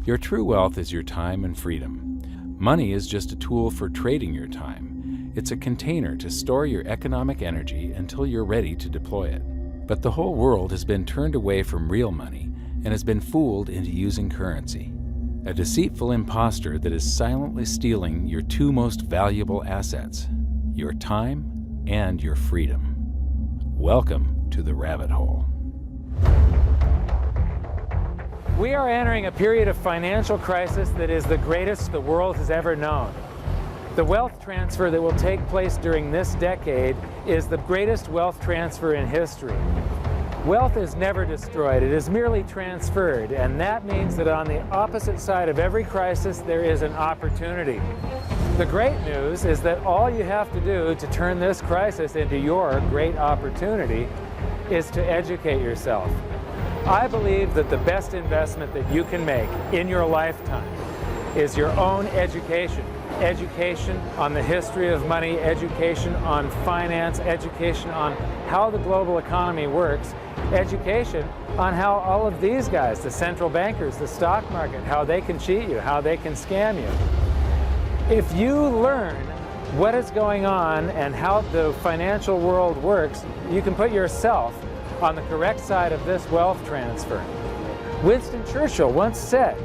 Your true wealth is your time and freedom. Money is just a tool for trading your time. It's a container to store your economic energy until you're ready to deploy it. But the whole world has been turned away from real money and has been fooled into using currency. A deceitful imposter that is silently stealing your two most valuable assets, your time and your freedom. Welcome to the rabbit hole. We are entering a period of financial crisis that is the greatest the world has ever known. The wealth transfer that will take place during this decade is the greatest wealth transfer in history. Wealth is never destroyed, it is merely transferred, and that means that on the opposite side of every crisis there is an opportunity. The great news is that all you have to do to turn this crisis into your great opportunity is to educate yourself. I believe that the best investment that you can make in your lifetime is your own education. Education on the history of money, education on finance, education on how the global economy works, education on how all of these guys, the central bankers, the stock market, how they can cheat you, how they can scam you. If you learn what is going on and how the financial world works, you can put yourself on the correct side of this wealth transfer. Winston Churchill once said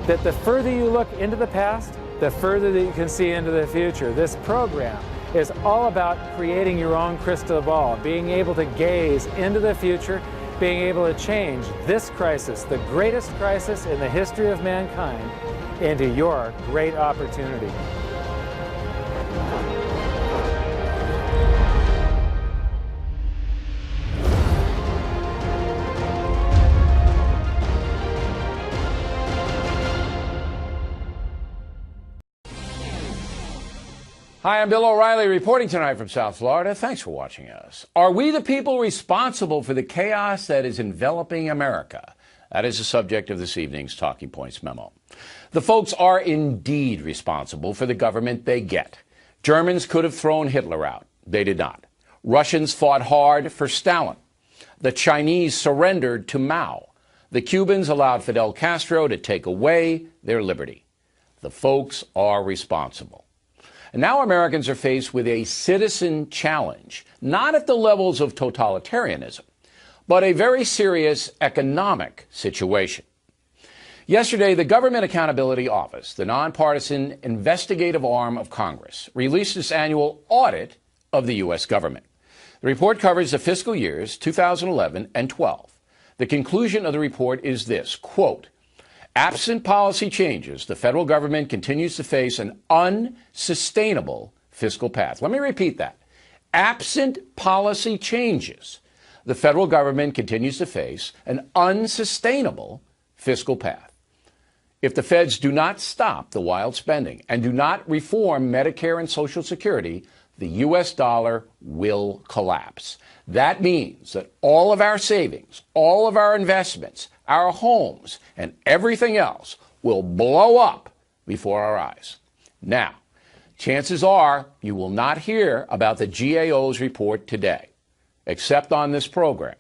that the further you look into the past, the further that you can see into the future. This program is all about creating your own crystal ball, being able to gaze into the future, being able to change this crisis, the greatest crisis in the history of mankind, into your great opportunity. Hi, I'm Bill O'Reilly reporting tonight from South Florida. Thanks for watching us. Are we the people responsible for the chaos that is enveloping America? That is the subject of this evening's Talking Points memo. The folks are indeed responsible for the government they get. Germans could have thrown Hitler out. They did not. Russians fought hard for Stalin. The Chinese surrendered to Mao. The Cubans allowed Fidel Castro to take away their liberty. The folks are responsible. And now Americans are faced with a citizen challenge, not at the levels of totalitarianism, but a very serious economic situation. Yesterday, the Government Accountability Office, the nonpartisan investigative arm of Congress, released its annual audit of the U.S. government. The report covers the fiscal years 2011 and 12. The conclusion of the report is this, quote, absent policy changes, the federal government continues to face an unsustainable fiscal path. Let me repeat that. Absent policy changes, the federal government continues to face an unsustainable fiscal path. If the feds do not stop the wild spending and do not reform Medicare and Social Security, the U.S. dollar will collapse. That means that all of our savings, all of our investments, our homes, and everything else will blow up before our eyes. Now, chances are you will not hear about the GAO's report today, except on this program.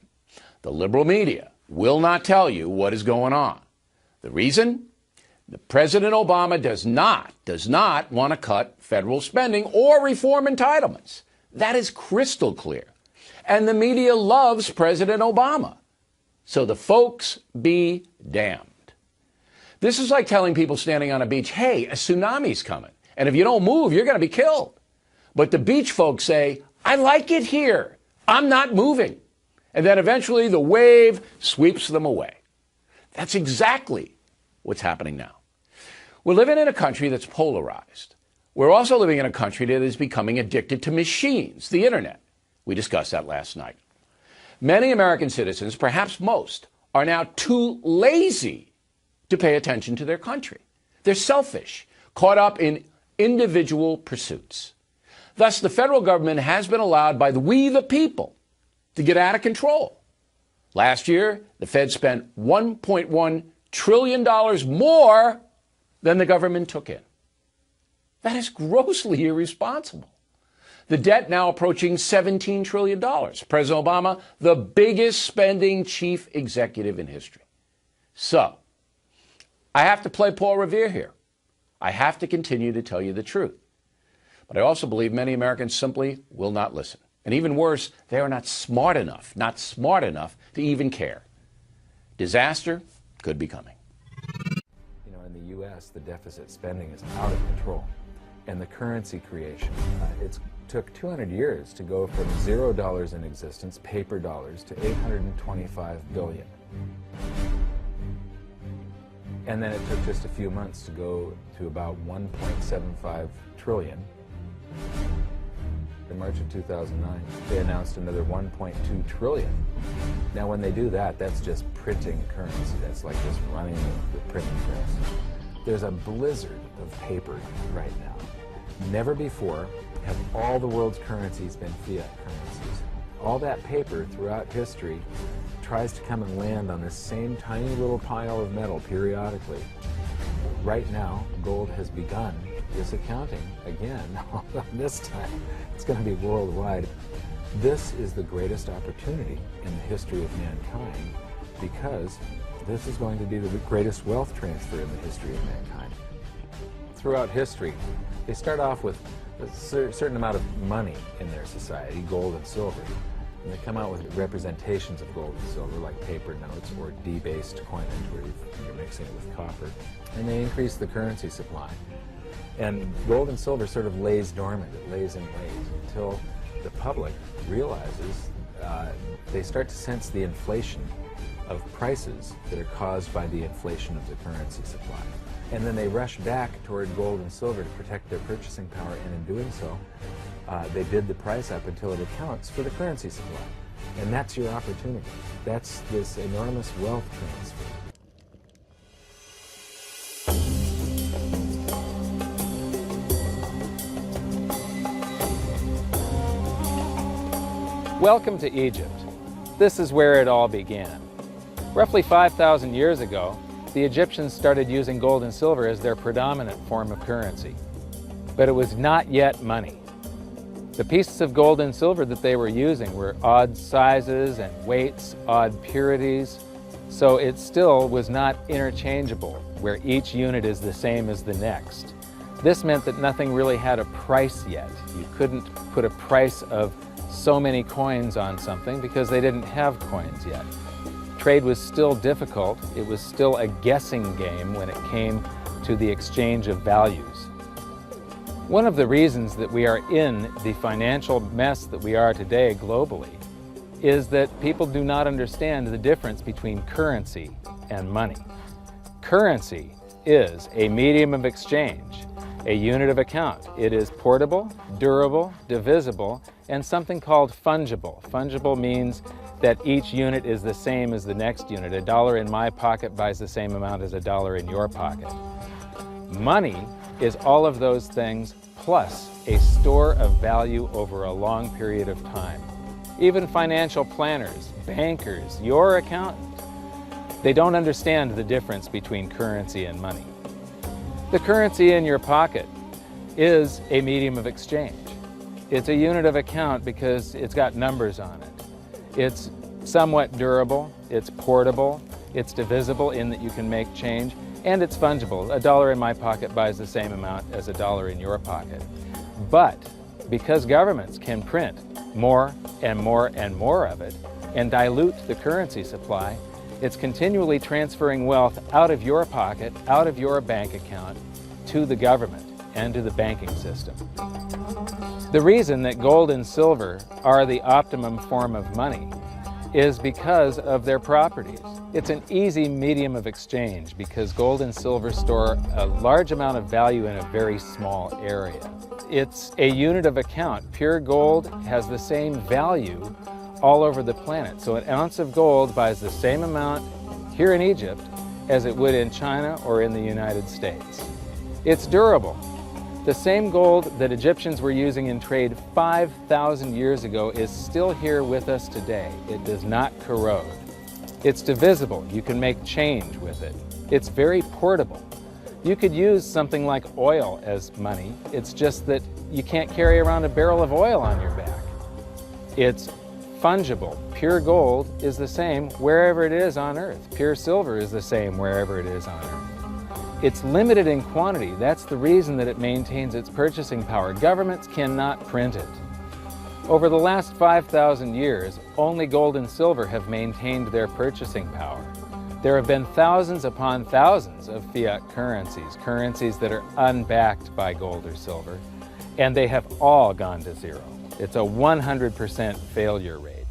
The liberal media will not tell you what is going on. The reason? President Obama does not want to cut federal spending or reform entitlements. That is crystal clear. And the media loves President Obama. So the folks be damned. This is like telling people standing on a beach, hey, a tsunami's coming, and if you don't move, you're going to be killed. But the beach folks say, I like it here. I'm not moving. And then eventually the wave sweeps them away. That's exactly what's happening now. We're living in a country that's polarized. We're also living in a country that is becoming addicted to machines, the internet. We discussed that last night. Many American citizens, perhaps most, are now too lazy to pay attention to their country. They're selfish, caught up in individual pursuits. Thus, the federal government has been allowed by we the people to get out of control. Last year, the Fed spent $1.1 trillion more than the government took in. That is grossly irresponsible. The debt now approaching $17 trillion. President Obama, the biggest spending chief executive in history. So, I have to play Paul Revere here. I have to continue to tell you the truth. But I also believe many Americans simply will not listen. And even worse, they are not smart enough to even care. Disaster could be coming. You know, in the U.S., the deficit spending is out of control. And the currency creation, it took 200 years to go from $0 in existence, paper dollars, to 825 billion. And then it took just a few months to go to about 1.75 trillion. In March of 2009, they announced another 1.2 trillion. Now, when they do that, that's just printing currency. That's like just running the printing press. There's a blizzard of paper right now. Never before have all the world's currencies been fiat currencies. All that paper throughout history tries to come and land on this same tiny little pile of metal periodically. Right now, gold has begun this accounting again. This time, it's going to be worldwide. This is the greatest opportunity in the history of mankind because this is going to be the greatest wealth transfer in the history of mankind. Throughout history, they start off with a certain amount of money in their society, gold and silver. And they come out with representations of gold and silver, like paper notes or debased coinage, where you're mixing it with copper. And they increase the currency supply. And gold and silver sort of lays dormant, it lays in wait until the public realizes, they start to sense the inflation of prices that are caused by the inflation of the currency supply. And then they rush back toward gold and silver to protect their purchasing power, and in doing so, they bid the price up until it accounts for the currency supply. And that's your opportunity. That's this enormous wealth transfer. Welcome to Egypt. This is where it all began. Roughly 5,000 years ago, the Egyptians started using gold and silver as their predominant form of currency. But it was not yet money. The pieces of gold and silver that they were using were odd sizes and weights, odd purities, so it still was not interchangeable, where each unit is the same as the next. This meant that nothing really had a price yet. You couldn't put a price of so many coins on something because they didn't have coins yet. Trade was still difficult. It was still a guessing game when it came to the exchange of values. One of the reasons that we are in the financial mess that we are today globally is that people do not understand the difference between currency and money. Currency is a medium of exchange, a unit of account. It is portable, durable, divisible, and something called fungible. Fungible means that each unit is the same as the next unit. $1 in my pocket buys the same amount as $1 in your pocket. Money is all of those things plus a store of value over a long period of time. Even financial planners, bankers, your accountant, they don't understand the difference between currency and money. The currency in your pocket is a medium of exchange. It's a unit of account because it's got numbers on it. It's somewhat durable, it's portable, it's divisible in that you can make change, and it's fungible. $1 in my pocket buys the same amount as $1 in your pocket. But because governments can print more and more and more of it and dilute the currency supply, it's continually transferring wealth out of your pocket, out of your bank account, to the government and to the banking system. The reason that gold and silver are the optimum form of money is because of their properties. It's an easy medium of exchange because gold and silver store a large amount of value in a very small area. It's a unit of account. Pure gold has the same value all over the planet. So an ounce of gold buys the same amount here in Egypt as it would in China or in the United States. It's durable. The same gold that Egyptians were using in trade 5,000 years ago is still here with us today. It does not corrode. It's divisible. You can make change with it. It's very portable. You could use something like oil as money. It's just that you can't carry around a barrel of oil on your back. It's fungible. Pure gold is the same wherever it is on Earth. Pure silver is the same wherever it is on Earth. It's limited in quantity. That's the reason that it maintains its purchasing power. Governments cannot print it. Over the last 5,000 years, only gold and silver have maintained their purchasing power. There have been thousands upon thousands of fiat currencies, currencies that are unbacked by gold or silver, and they have all gone to zero. It's a 100% failure rate.